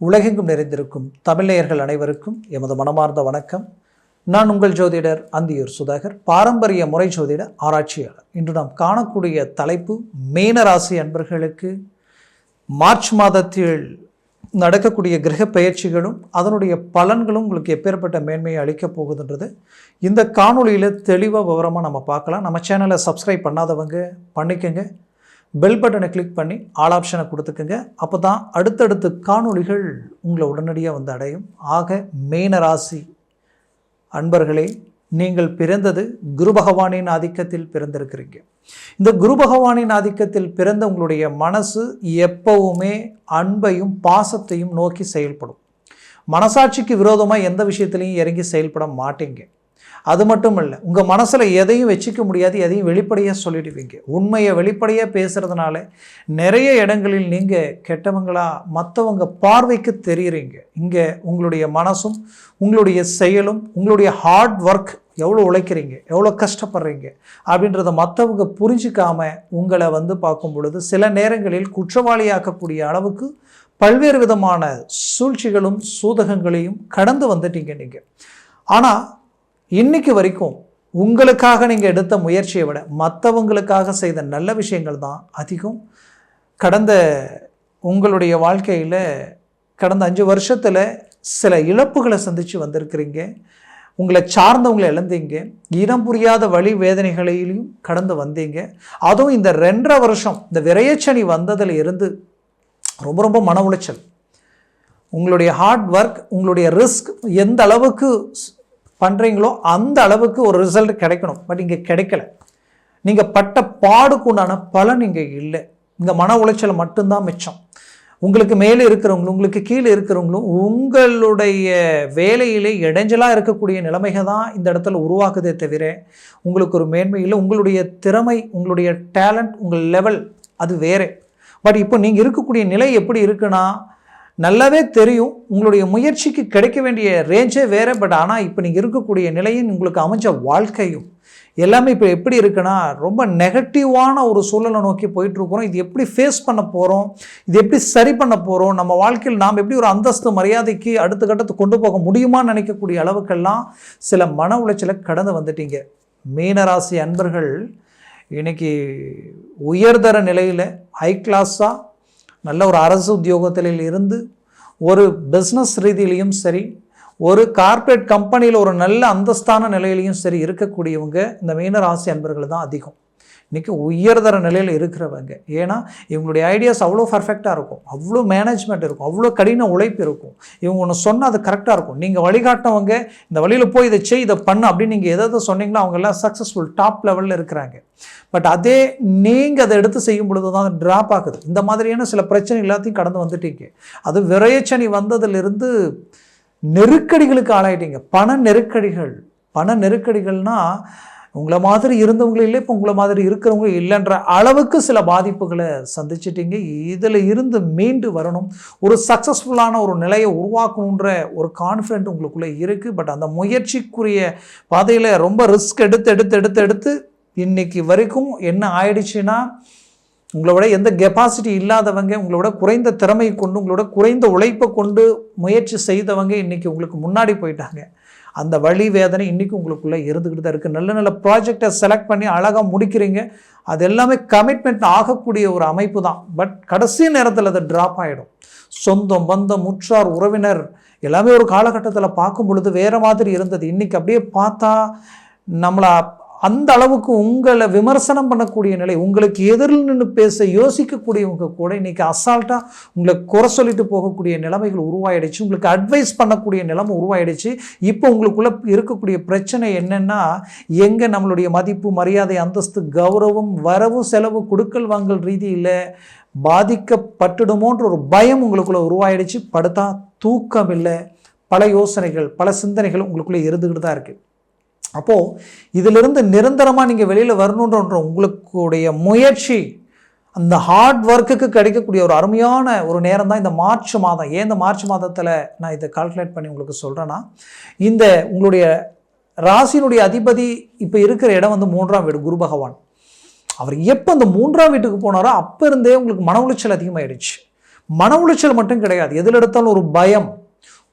உலகெங்கும் நிறைந்திருக்கும் தமிழர்கள் அனைவருக்கும் எமது மனமார்ந்த வணக்கம். நான் உங்கள் ஜோதிடர் அந்தியூர் சுதாகர், பாரம்பரிய முறை ஜோதிட ஆராய்ச்சியாளர். இன்று நாம் காணக்கூடிய தலைப்பு மீனராசி அன்பர்களுக்கு மார்ச் மாதத்தில் நடக்கக்கூடிய கிரக பயிற்சிகளும் அதனுடைய பலன்களும் உங்களுக்கு எப்பேற்பட்ட மேன்மையை அளிக்கப் போகுதுன்றது இந்த காணொலியில் தெளிவாக விவரமாக நம்ம பார்க்கலாம். நம்ம சேனலை சப்ஸ்கிரைப் பண்ணாதவங்க பண்ணிக்கோங்க, பெல் பட்டனை கிளிக் பண்ணி ஆல் ஆப்ஷனை கொடுத்துக்குங்க. அப்போ தான் அடுத்தடுத்து காணொளிகள் உங்களை உடனடியாக வந்து அடையும். ஆக மீனராசி அன்பர்களே, நீங்கள் பிறந்தது குரு பகவானின் ஆதிக்கத்தில் பிறந்திருக்கிறீங்க. இந்த குரு பகவானின் ஆதிக்கத்தில் பிறந்த உங்களுடைய மனசு எப்பவுமே அன்பையும் பாசத்தையும் நோக்கி செயல்படும். மனசாட்சிக்கு விரோதமாக எந்த விஷயத்துலையும் இறங்கி செயல்பட மாட்டீங்க. அது மட்டும் இல்லை, உங்கள் மனசில் எதையும் வச்சுக்க முடியாது, எதையும் வெளிப்படையாக சொல்லிடுவீங்க. உண்மையை வெளிப்படையாக பேசுகிறதுனால நிறைய இடங்களில் நீங்கள் கெட்டவங்களாக மற்றவங்க பார்வைக்கு தெரியுறீங்க. இங்கே உங்களுடைய மனசும் உங்களுடைய செயலும் உங்களுடைய ஹார்ட் ஒர்க், எவ்வளோ உழைக்கிறீங்க, எவ்வளோ கஷ்டப்படுறீங்க அப்படின்றத மற்றவங்க புரிஞ்சிக்காம உங்களை வந்து பார்க்கும் பொழுது சில நேரங்களில் குற்றவாளியாக்கக்கூடிய அளவுக்கு பல்வேறு விதமான சூழ்ச்சிகளும் சூதகங்களையும் கடந்து வந்துட்டீங்க நீங்கள். ஆனால் இன்னைக்கு வரைக்கும் உங்களுக்காக நீங்கள் எடுத்த முயற்சியை விட மற்றவங்களுக்காக செய்த நல்ல விஷயங்கள் தான் அதிகம். கடந்த உங்களுடைய வாழ்க்கையில் கடந்த 5 வருஷத்தில் சில இழப்புகளை சந்தித்து வந்திருக்கிறீங்க. உங்களை சார்ந்தவங்களை இழந்தீங்க. இனம் புரியாத வழி வேதனைகளையும் கடந்து வந்தீங்க. அதுவும் இந்த 2.5 வருஷம் இந்த விரயச்சனி வந்ததில் இருந்து ரொம்ப ரொம்ப மன உளைச்சல். உங்களுடைய ஹார்ட் ஒர்க், உங்களுடைய ரிஸ்க் எந்த அளவுக்கு பண்ணுறீங்களோ அந்த அளவுக்கு ஒரு ரிசல்ட் கிடைக்கணும். பட் இங்கே கிடைக்கல. நீங்கள் பட்ட பாடுக்கு உண்டான பலன் இங்கே இல்லை. இங்கே மன உளைச்சல் மட்டும்தான் மிச்சம். உங்களுக்கு மேலே இருக்கிறவங்களும் உங்களுக்கு கீழே இருக்கிறவங்களும் உங்களுடைய வேலையிலே இடைஞ்சலாக இருக்கக்கூடிய நிலைமைகள் தான் இந்த இடத்துல உருவாக்குதே தவிர உங்களுக்கு ஒரு மேன்மை இல்லை. உங்களுடைய திறமை, உங்களுடைய டேலண்ட், உங்கள் லெவல் அது வேறு. பட் இப்போ நீங்கள் இருக்கக்கூடிய நிலை எப்படி இருக்குன்னா நல்லாவே தெரியும். உங்களுடைய முயற்சிக்கு கிடைக்க வேண்டிய ரேஞ்சே வேறு. பட் ஆனால் இப்போ நீங்கள் இருக்கக்கூடிய நிலையும் உங்களுக்கு அமைஞ்ச வாழ்க்கையும் எல்லாமே இப்போ எப்படி இருக்குன்னா ரொம்ப நெகட்டிவான ஒரு சூழலை நோக்கி போயிட்டுருக்குறோம். இது எப்படி ஃபேஸ் பண்ண போகிறோம், இது எப்படி சரி பண்ண போகிறோம், நம்ம வாழ்க்கையில் நாம் எப்படி ஒரு அந்தஸ்து மரியாதைக்கு அடுத்த கட்டத்துக்கு கொண்டு போக முடியுமான்னு நினைக்கக்கூடிய அளவுக்கெல்லாம் சில மன உளைச்சலை கடந்து வந்துட்டீங்க. மீனராசி அன்பர்கள் இன்னைக்கு உயர்தர நிலையில் ஹை கிளாஸாக நல்ல ஒரு அரசு உத்தியோகத்தில் இருந்து ஒரு பிஸ்னஸ் ரீதியிலையும் சரி, ஒரு கார்ப்பரேட் கம்பெனியில் ஒரு நல்ல அந்தஸ்தான நிலையிலையும் சரி இருக்கக்கூடியவங்க இந்த மீனராசி அன்பர்கள் தான் அதிகம். இன்றைக்கி உயர்தர நிலையில் இருக்கிறவங்க. ஏன்னா இவங்களுடைய ஐடியாஸ் அவ்வளோ பர்ஃபெக்டாக இருக்கும், அவ்வளோ மேனேஜ்மெண்ட் இருக்கும், அவ்வளோ கடின உழைப்பு இருக்கும். இவங்க ஒன்று சொன்னால் அது கரெக்டாக இருக்கும். நீங்கள் வழிகாட்டினவங்க இந்த வழியில் போய் இதை செய், இதை பண்ணு அப்படின்னு நீங்கள் எதாவது சொன்னீங்களோ அவங்கெல்லாம் சக்ஸஸ்ஃபுல் டாப் லெவலில் இருக்கிறாங்க. பட் அதே நீங்கள் அதை எடுத்து செய்யும் பொழுது தான் அது ட்ராப் ஆகுது. இந்த மாதிரியான சில பிரச்சனை எல்லாத்தையும் கடந்து வந்துட்டீங்க. அது விரயச்சனி வந்ததிலிருந்து நெருக்கடிகளுக்கு ஆளாயிட்டீங்க. பண நெருக்கடிகள்னால் உங்களை மாதிரி இருந்தவங்களும் இல்லை, இப்போ உங்களை மாதிரி இருக்கிறவங்க இல்லைன்ற அளவுக்கு சில பாதிப்புகளை சந்திச்சிட்டிங்க. இதில் இருந்து மீண்டு வரணும், ஒரு சக்ஸஸ்ஃபுல்லான ஒரு நிலையை உருவாக்கணுன்ற ஒரு கான்ஃபிடென்ட் உங்களுக்குள்ளே இருக்குது. பட் அந்த முயற்சிக்குரிய பாதையில் ரொம்ப ரிஸ்க் எடுத்து இன்னைக்கு வரைக்கும் என்ன ஆயிடுச்சுன்னா உங்களோட எந்த கெப்பாசிட்டி இல்லாதவங்க, உங்களோட குறைந்த திறமை கொண்டு, உங்களோட குறைந்த உழைப்பை கொண்டு முயற்சி செய்தவங்க இன்றைக்கி உங்களுக்கு முன்னாடி போயிட்டாங்க. அந்த வழி வேதனை இன்றைக்கும் உங்களுக்குள்ளே இருந்துக்கிட்டு தான் இருக்குது. நல்ல நல்ல ப்ராஜெக்டை செலக்ட் பண்ணி அழகாக முடிக்கிறீங்க. அது எல்லாமே கமிட்மெண்ட் ஆகக்கூடிய ஒரு அமைப்பு தான். பட் கடைசி நேரத்தில் அது ட்ராப் ஆகிடும். சொந்தம், பந்தம், உற்றார், உறவினர் எல்லாமே ஒரு காலகட்டத்தில் பார்க்கும் பொழுது வேறு மாதிரி இருந்தது. இன்றைக்கி அப்படியே பார்த்தா நம்மளை அந்த அளவுக்கு உங்களை விமர்சனம் பண்ணக்கூடிய நிலை, உங்களுக்கு எதிரில் நின்று பேச யோசிக்கக்கூடியவங்க கூட இன்றைக்கி அசால்ட்டாக உங்களை குறை சொல்லிட்டு போகக்கூடிய நிலைமைகள் உருவாயிடுச்சு. உங்களுக்கு அட்வைஸ் பண்ணக்கூடிய நிலைமை உருவாயிடுச்சு. இப்போ உங்களுக்குள்ளே இருக்கக்கூடிய பிரச்சனை என்னென்னா, எங்கே நம்மளுடைய மதிப்பு, மரியாதை, அந்தஸ்து, கௌரவம், வரவு செலவு, கொடுக்கல் வாங்கல் ரீதியில் பாதிக்கப்பட்டுடுமோன்ற ஒரு பயம் உங்களுக்குள்ளே உருவாயிடுச்சு. படுத்தா தூக்கம் இல்லை, பல யோசனைகள், பல சிந்தனைகள் உங்களுக்குள்ளே இருந்துக்கிட்டு தான் இருக்குது. அப்போது இதிலிருந்து நிரந்தரமாக நீங்கள் வெளியில் வரணுன்ற உங்களுடைய முயற்சி, அந்த ஹார்ட் ஒர்க்குக்கு கிடைக்கக்கூடிய ஒரு அருமையான ஒரு நேரம் தான் இந்த மார்ச் மாதம். ஏன் இந்த மார்ச் மாதத்தில் நான் இதை கால்குலேட் பண்ணி உங்களுக்கு சொல்கிறேன்னா, இந்த உங்களுடைய ராசியினுடைய அதிபதி இப்போ இருக்கிற இடம் வந்து 3ஆம் வீடு, குரு பகவான். அவர் எப்போ அந்த 3ஆம் வீட்டுக்கு போனாரோ அப்போ இருந்தே உங்களுக்கு மன உளைச்சல் அதிகமாகிடுச்சு. மன உளைச்சல் மட்டும் கிடையாது, எதில் எடுத்தாலும் ஒரு பயம்,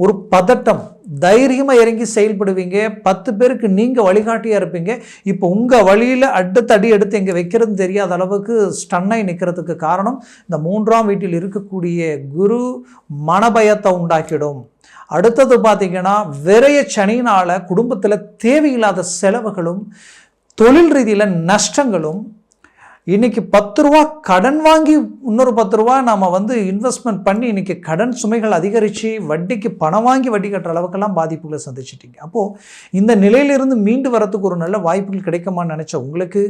ஒரு பதட்டம். தைரியமாக இறங்கி செயல்படுவீங்க, 10 பேருக்கு நீங்கள் வழிகாட்டியாக இருப்பீங்க. இப்போ உங்கள் வழியில் அடுத்த அடி எடுத்து எங்கே வைக்கிறதுன்னு தெரியாத அளவுக்கு ஸ்டன்னாகி நிற்கிறதுக்கு காரணம் இந்த 3ஆம் வீட்டில் இருக்கக்கூடிய குரு மனபயத்தை உண்டாக்கிடும். அடுத்தது பார்த்திங்கன்னா, விரைய சனியினால் குடும்பத்தில் தேவையில்லாத செலவுகளும் தொழில் ரீதியில் நஷ்டங்களும். இன்றைக்கி 10 ரூபா கடன் வாங்கி இன்னொரு 10 ரூபா நாம் இன்வெஸ்ட்மெண்ட் பண்ணி இன்றைக்கி கடன் சுமைகள் அதிகரித்து வட்டிக்கு பணம் வாங்கி வட்டி கட்டுற அளவுக்கெல்லாம் பாதிப்புகளை சந்திச்சிட்டிங்க. அப்போது இந்த நிலையிலிருந்து மீண்டு வரத்துக்கு ஒரு நல்ல வாய்ப்புகள் கிடைக்குமான்னு நினச்ச உங்களுக்கு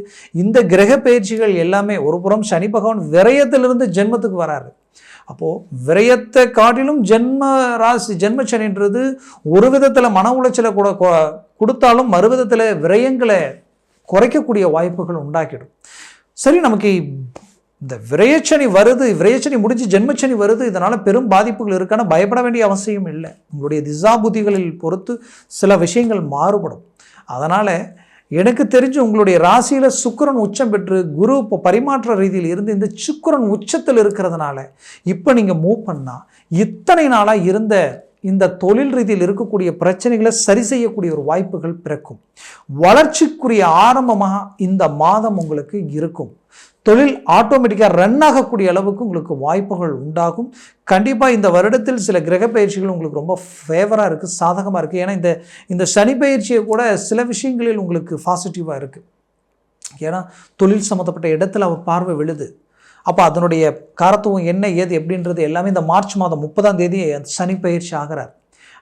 இந்த கிரக பயிற்சிகள் எல்லாமே, ஒரு புறம் சனி பகவான் விரயத்திலிருந்து ஜென்மத்துக்கு வராரு. அப்போது விரயத்தை காட்டிலும் ஜென்ம சனின்றது ஒரு விதத்தில் மன உளைச்சலை கூட கொடுத்தாலும் மறுவிதத்தில் விரயங்களை குறைக்கக்கூடிய வாய்ப்புகள் உண்டாக்கிடும். சரி, நமக்கு இந்த விரயச்சனி வருது, விரயச்சனி முடிஞ்சு ஜென்மச்சனி வருது, இதனால் பெரும் பாதிப்புகள் இருக்கான பயப்பட வேண்டிய அவசியம் இல்லை. உங்களுடைய திசா புத்திகளில் பொறுத்து சில விஷயங்கள் மாறுபடும். அதனால் எனக்கு தெரிஞ்சு உங்களுடைய ராசியில் சுக்கிரன் உச்சம் பெற்று குரு இப்போ பரிமாற்ற ரீதியில் இருந்து இந்த சுக்கிரன் உச்சத்தில் இருக்கிறதுனால இப்போ நீங்கள் மூவ் பண்ணால் இத்தனை நாளாக இருந்த இந்த தொழில் ரீதியில் இருக்கக்கூடிய பிரச்சனைகளை சரி செய்யக்கூடிய ஒரு வாய்ப்புகள் பிறக்கும். வளர்ச்சிக்குரிய ஆரம்பமாக இந்த மாதம் உங்களுக்கு இருக்கும். தொழில் ஆட்டோமேட்டிக்காக ரன் ஆகக்கூடிய அளவுக்கு உங்களுக்கு வாய்ப்புகள் உண்டாகும். கண்டிப்பாக இந்த வருடத்தில் சில கிரக பயிற்சிகள் உங்களுக்கு ரொம்ப ஃபேவராக இருக்குது, சாதகமாக இருக்குது. ஏன்னா இந்த சனி பயிற்சியை கூட சில விஷயங்களில் உங்களுக்கு பாசிட்டிவாக இருக்குது. ஏன்னா தொழில் சம்மந்தப்பட்ட இடத்துல அவர் பார்வை விழுது. அப்போ அதனுடைய காரத்துவம் என்ன ஏது எப்படின்றது எல்லாமே இந்த மார்ச் மாதம் 30ஆம் தேதி சனி பயிற்சி ஆகிறார்.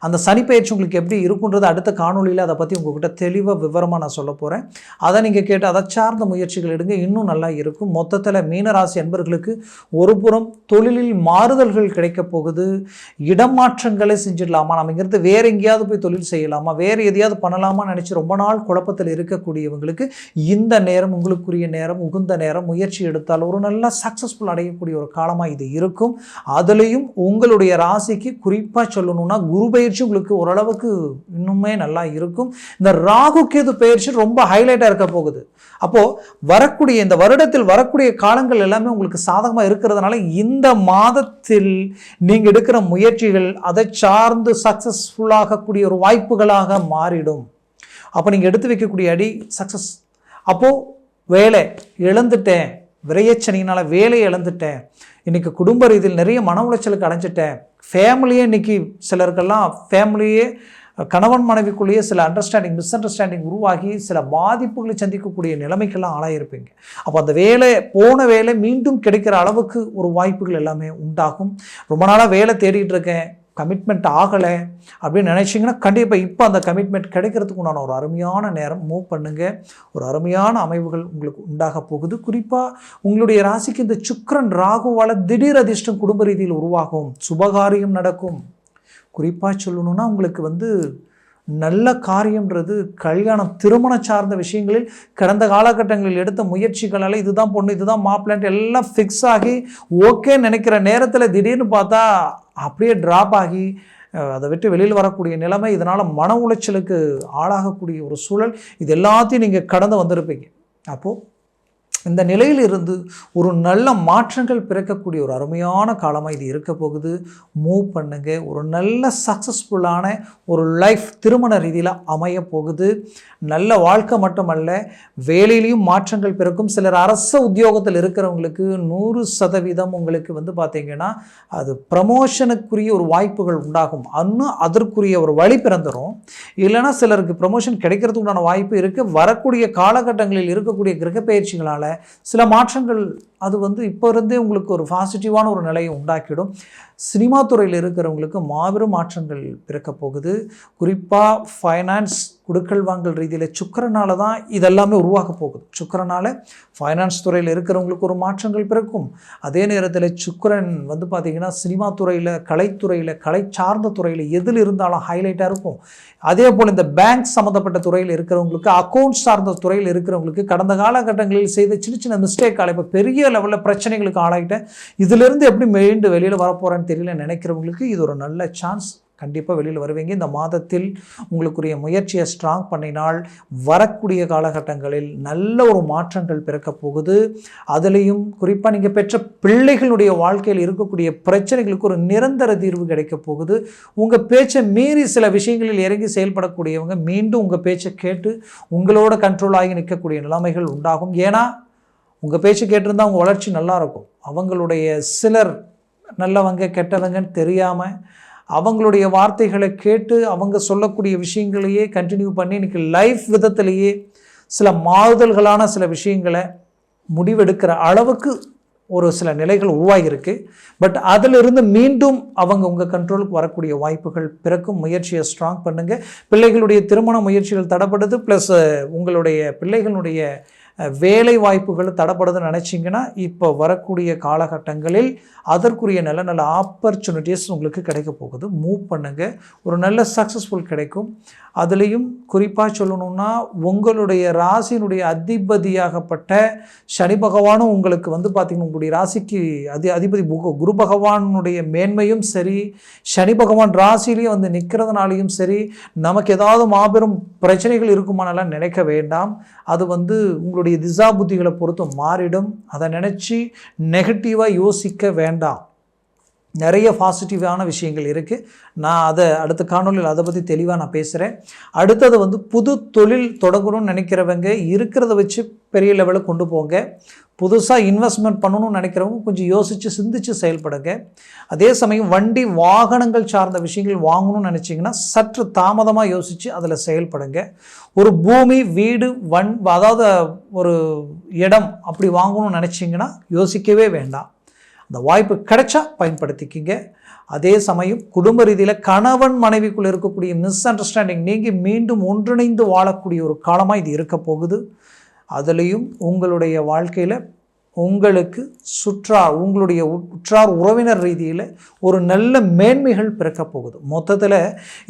அந்த சனி பயிற்சி உங்களுக்கு எப்படி இருக்குன்றது அடுத்த காணொலியில் அதை பற்றி உங்கள்கிட்ட தெளிவாக விவரமாக நான் சொல்ல போகிறேன். அதை நீங்கள் கேட்டு அதை சார்ந்த முயற்சிகள் எடுங்க, இன்னும் நல்லா இருக்கும். மொத்தத்தில் மீனராசி அன்பர்களுக்கு ஒரு புறம் தொழிலில் மாறுதல்கள் கிடைக்க போகுது. இடமாற்றங்களை செஞ்சிடலாமா, நம்ம இங்கிருந்து வேறு எங்கேயாவது போய் தொழில் செய்யலாமா, வேறு எதையாவது பண்ணலாமா நினச்சி ரொம்ப நாள் குழப்பத்தில் இருக்கக்கூடியவங்களுக்கு இந்த நேரம் உங்களுக்குரிய நேரம், உகுந்த நேரம். முயற்சி எடுத்தால் ஒரு நல்ல சக்ஸஸ்ஃபுல் அடையக்கூடிய ஒரு காலமாக இது இருக்கும். அதுலேயும் உங்களுடைய ராசிக்கு குறிப்பாக சொல்லணும்னா குரு பயிற்சி உங்களுக்கு ஓரளவுக்கு இன்னுமே நல்லா இருக்கும். இந்த ராகு கேது பயிற்சி ரொம்ப ஹைலைட்டாக இருக்க போகுது. அப்போது வரக்கூடிய இந்த வருடத்தில் வரக்கூடிய காலங்கள் எல்லாமே உங்களுக்கு சாதகமாக இருக்கிறதுனால இந்த மாதத்தில் நீங்கள் எடுக்கிற முயற்சிகள் அதை சார்ந்து சக்ஸஸ்ஃபுல்லாகக்கூடிய ஒரு வாய்ப்புகளாக மாறிடும். அப்போ நீங்கள் எடுத்து வைக்கக்கூடிய அடி சக்ஸஸ். அப்போது வேலை இழந்துட்டேன், விரயச்சனினால் வேலையை இழந்துட்டேன், இன்றைக்கி குடும்ப ரீதியில் நிறைய மன உளைச்சலுக்கு அடைஞ்சிட்டேன், ஃபேமிலியே இன்றைக்கி சிலருக்கெல்லாம் ஃபேமிலியே கணவன் மனைவிக்குள்ளேயே சில மிஸ் அண்டர்ஸ்டாண்டிங் உருவாகி சில பாதிப்புகளை சந்திக்கக்கூடிய நிலைமைக்கெல்லாம் ஆளாயிருப்பீங்க. அப்போ அந்த போன வேலை மீண்டும் கிடைக்கிற அளவுக்கு ஒரு வாய்ப்புகள் எல்லாமே உண்டாகும். ரொம்ப நாளாக வேலை தேடிட்டு இருக்கேன், கமிட்மெண்ட் ஆகலை அப்படின்னு நினச்சிங்கன்னா கண்டிப்பாக இப்போ அந்த கமிட்மெண்ட் கிடைக்கிறதுக்கு உண்டான ஒரு அருமையான நேரம். மூவ் பண்ணுங்கள், ஒரு அருமையான அமைவுகள் உங்களுக்கு உண்டாக போகுது. குறிப்பாக உங்களுடைய ராசிக்கு இந்த சுக்கிரன் ராகுவால் திடீர் அதிர்ஷ்டம் குடும்ப ரீதியில் உருவாகும், சுபகாரியம் நடக்கும். குறிப்பாக சொல்லணும்னா உங்களுக்கு நல்ல காரியம்ன்றது கல்யாணம் திருமண சார்ந்த விஷயங்களில் கடந்த காலகட்டங்களில் எடுத்த முயற்சிகளால் இதுதான் பொண்ணு இதுதான் மாப்பிள்ளைன்ட்டு எல்லாம் ஃபிக்ஸ் ஆகி ஓகே நினைக்கிற நேரத்தில் திடீர்னு பார்த்தா அப்படியே ட்ராப் ஆகி அதை விட்டு வெளியில் வரக்கூடிய நிலைமை, இதனால் மன உளைச்சலுக்கு ஆளாகக்கூடிய ஒரு சூழல், இது எல்லாத்தையும் நீங்கள் கடந்து வந்திருப்பீங்க. அப்போது இந்த நிலையிலிருந்து ஒரு நல்ல மாற்றங்கள் பிறக்கக்கூடிய ஒரு அருமையான காலமாக இது இருக்க போகுது. மூவ் பண்ணுங்க, ஒரு நல்ல சக்ஸஸ்ஃபுல்லான ஒரு லைஃப் திருமண ரீதியில் அமைய போகுது. நல்ல வாழ்க்கை மட்டுமல்ல, வேலையிலையும் மாற்றங்கள் பிறக்கும். சிலர் அரச உத்தியோகத்தில் இருக்கிறவங்களுக்கு 100% உங்களுக்கு பார்த்தீங்கன்னா அது ப்ரமோஷனுக்குரிய ஒரு வாய்ப்புகள் உண்டாகும். இன்னும் அதற்குரிய ஒரு வழி பிறந்துடும். இல்லைனா சிலருக்கு ப்ரமோஷன் கிடைக்கிறதுக்கு உண்டான வாய்ப்பு இருக்குது. வரக்கூடிய காலகட்டங்களில் இருக்கக்கூடிய கிரக பயிற்சிகளால் சில மாற்றங்கள் அது இப்போ இருந்தே உங்களுக்கு ஒரு பாசிட்டிவான ஒரு நிலையை உண்டாக்கிடும். சினிமா துறையில் இருக்கிறவங்களுக்கு மாபெரும் மாற்றங்கள் பிறக்க போகுது. குறிப்பாக ஃபைனான்ஸ் கொடுக்கல் வாங்கல் ரீதியில் சுக்கிரனால தான் இதெல்லாமே உருவாக போகுது. சுக்கிரனால ஃபைனான்ஸ் துறையில் இருக்கிறவங்களுக்கு ஒரு மாற்றங்கள் பிறக்கும். அதே நேரத்தில் சுக்கிரன் பார்த்திங்கன்னா சினிமா துறையில், கலைத்துறையில், கலை சார்ந்த துறையில் எதில் இருந்தாலும் ஹைலைட்டாக இருக்கும். அதே போல் இந்த பேங்க் சம்மந்தப்பட்ட துறையில் இருக்கிறவங்களுக்கு, அக்கௌண்ட்ஸ் சார்ந்த துறையில் இருக்கிறவங்களுக்கு கடந்த காலகட்டங்களில் செய்த சின்ன சின்ன மிஸ்டேக்கால் இப்போ பெரிய லெவலில் பிரச்சனைகளுக்கு ஆளாகிட்டேன், இதிலிருந்து எப்படி மீண்டு வெளியில் வரப்போகிறேன்னு தெரியல நினைக்கிறவங்களுக்கு இது ஒரு நல்ல சான்ஸ். கண்டிப்பாக வெளியில் வருவீங்க. இந்த மாதத்தில் உங்களுக்குரிய முயற்சியை ஸ்ட்ராங் பண்ணினால் வரக்கூடிய காலகட்டங்களில் நல்ல ஒரு மாற்றங்கள் பிறக்கப் போகுது. அதுலேயும் குறிப்பாக நீங்கள் பெற்ற பிள்ளைகளுடைய வாழ்க்கையில் இருக்கக்கூடிய பிரச்சனைகளுக்கு ஒரு நிரந்தர தீர்வு கிடைக்கப் போகுது. உங்கள் பேச்சை மீறி சில விஷயங்களில் இறங்கி செயல்படக்கூடியவங்க மீண்டும் உங்கள் பேச்சை கேட்டு உங்களோட கண்ட்ரோல் ஆகி நிற்கக்கூடிய நிலைமைகள் உண்டாகும். ஏன்னா உங்கள் பேச்சு கேட்டிருந்தால் அவங்க வளர்ச்சி நல்லாயிருக்கும். அவங்களுடைய சிலர் நல்லவங்க கெட்டவங்கன்னு தெரியாமல் அவங்களுடைய வார்த்தைகளை கேட்டு அவங்க சொல்லக்கூடிய விஷயங்களையே கண்டினியூ பண்ணி இன்றைக்கி லைஃப் விதத்திலேயே சில மாறுதல்களான சில விஷயங்களை முடிவெடுக்கிற அளவுக்கு ஒரு சில நிலைகள் உருவாகியிருக்கு. பட் அதிலிருந்து மீண்டும் அவங்க உங்கள் கண்ட்ரோலுக்கு வரக்கூடிய வாய்ப்புகள் பிறக்கும். முயற்சியை ஸ்ட்ராங் பண்ணுங்கள். பிள்ளைகளுடைய திருமண முயற்சிகள் தடைப்படுது, ப்ளஸ் உங்களுடைய பிள்ளைகளுடைய வேலை வாய்ப்புகள் தடைப்படுதுன்னு நினச்சிங்கன்னா இப்போ வரக்கூடிய காலகட்டங்களில் அதற்குரிய நல்ல நல்ல ஆப்பர்ச்சுனிட்டிஸ் உங்களுக்கு கிடைக்க போகுது. மூவ் பண்ணுங்கள், ஒரு நல்ல சக்ஸஸ்ஃபுல் கிடைக்கும். அதுலேயும் குறிப்பாக சொல்லணும்னா உங்களுடைய ராசியினுடைய அதிபதியாகப்பட்ட சனி பகவானும் உங்களுக்கு பார்த்திங்கன்னா உங்களுடைய ராசிக்கு அதிபதி குரு பகவானுடைய மேன்மையும் சரி, சனி பகவான் ராசியிலேயே நிற்கிறதுனாலையும் சரி, நமக்கு ஏதாவது மாபெரும் பிரச்சனைகள் இருக்குமானலாம் நினைக்க வேண்டாம். அது உங்களுடைய திசா புத்திகளை பொறுத்து மாறிடும். அதை நினச்சி நெகட்டிவாக யோசிக்க வேண்டாம். நிறைய பாசிட்டிவான விஷயங்கள் இருக்குது. நான் அதை அடுத்த காணொலியில் அதை பற்றி தெளிவாக நான் பேசுகிறேன். அடுத்தது புது தொழில் தொடங்கணும்னு நினைக்கிறவங்க இருக்கிறத வச்சு பெரிய லெவலில் கொண்டு போங்க. புதுசாக இன்வெஸ்ட்மெண்ட் பண்ணணும்னு நினைக்கிறவங்க கொஞ்சம் யோசித்து சிந்தித்து செயல்படுங்க. அதே சமயம் வண்டி வாகனங்கள் சார்ந்த விஷயங்கள் வாங்கணும்னு நினச்சிங்கன்னா சற்று தாமதமாக யோசித்து அதில் செயல்படுங்க. ஒரு பூமி, வீடு, அதாவது ஒரு இடம் அப்படி வாங்கணும்னு நினச்சிங்கன்னா யோசிக்கவே வேண்டாம். அந்த வாய்ப்பு கிடைச்சா பயன்படுத்திக்கிங்க. அதே சமயம் குடும்ப ரீதியில் கணவன் மனைவிக்குள் இருக்கக்கூடிய மிஸ் அண்டர்ஸ்டாண்டிங் நீங்கி மீண்டும் ஒன்றிணைந்து வாழக்கூடிய ஒரு காலமாக இது இருக்க போகுது. அதுலேயும் உங்களுடைய வாழ்க்கையில் உங்களுக்கு உங்களுடைய உற்றார் உறவினர் ரீதியில் ஒரு நல்ல மேன்மைகள் பிறக்க போகுது. மொத்தத்தில்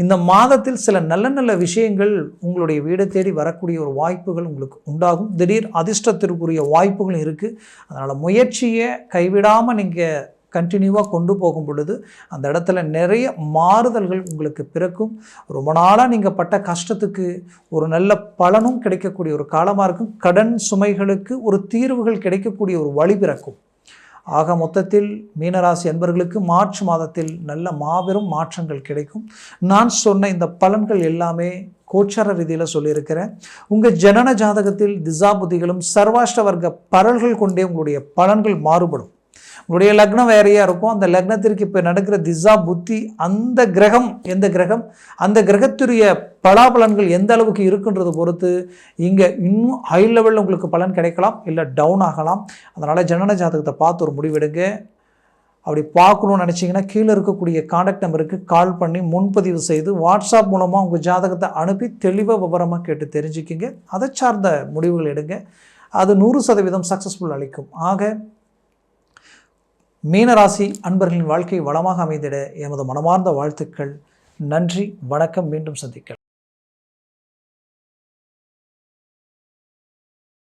இந்த மாதத்தில் சில நல்ல நல்ல விஷயங்கள் உங்களுடைய வீடை தேடி வரக்கூடிய ஒரு வாய்ப்புகள் உங்களுக்கு உண்டாகும். திடீர் அதிர்ஷ்டத்திற்குரிய வாய்ப்புகளும் இருக்குது. அதனால் முயற்சியை கைவிடாமல் நீங்கள் கண்டினியூவாக கொண்டு போகும் பொழுது அந்த இடத்துல நிறைய மாறுதல்கள் உங்களுக்கு பிறக்கும். ரொம்ப நாளாக நீங்கள் பட்ட கஷ்டத்துக்கு ஒரு நல்ல பலனும் கிடைக்கக்கூடிய ஒரு காலமாக இருக்கும். கடன் சுமைகளுக்கு ஒரு தீர்வுகள் கிடைக்கக்கூடிய ஒரு வழி பிறக்கும். ஆக மொத்தத்தில் மீனராசி அன்பர்களுக்கு மார்ச் மாதத்தில் நல்ல மாபெரும் மாற்றங்கள் கிடைக்கும். நான் சொன்ன இந்த பலன்கள் எல்லாமே கோச்சார ரீதியில் சொல்லியிருக்கிறேன். உங்கள் ஜனன ஜாதகத்தில் திசா புத்திகளும் சர்வாஷ்ட வர்க்க பரல்கள் கொண்டே உங்களுடைய பலன்கள் மாறுபடும். உங்களுடைய லக்னம் வேறையாக இருக்கும். அந்த லக்னத்திற்கு இப்போ நடக்கிற திசா புத்தி அந்த கிரகம் எந்த கிரகம், அந்த கிரகத்துடைய பலாபலன்கள் எந்த அளவுக்கு இருக்குன்றது பொறுத்து இங்கே இன்னும் ஹை லெவலில் உங்களுக்கு பலன் கிடைக்கலாம், இல்லை டவுன் ஆகலாம். அதனால் ஜனன ஜாதகத்தை பார்த்து ஒரு முடிவெடுங்க. அப்படி பார்க்கணுன்னு நினச்சிங்கன்னா கீழே இருக்கக்கூடிய கான்டாக்ட் நம்பருக்கு கால் பண்ணி முன்பதிவு செய்து வாட்ஸ்அப் மூலமாக உங்கள் ஜாதகத்தை அனுப்பி தெளிவாக விவரமாக கேட்டு தெரிஞ்சுக்கிங்க. அதை சார்ந்த முடிவுகள் எடுங்க. அது 100% சக்ஸஸ்ஃபுல் அளிக்கும். ஆக மீனராசி அன்பர்களின் வாழ்க்கை வளமாக அமைந்திட எமது மனமார்ந்த வாழ்த்துக்கள். நன்றி, வணக்கம். மீண்டும் சந்திக்கலாம்.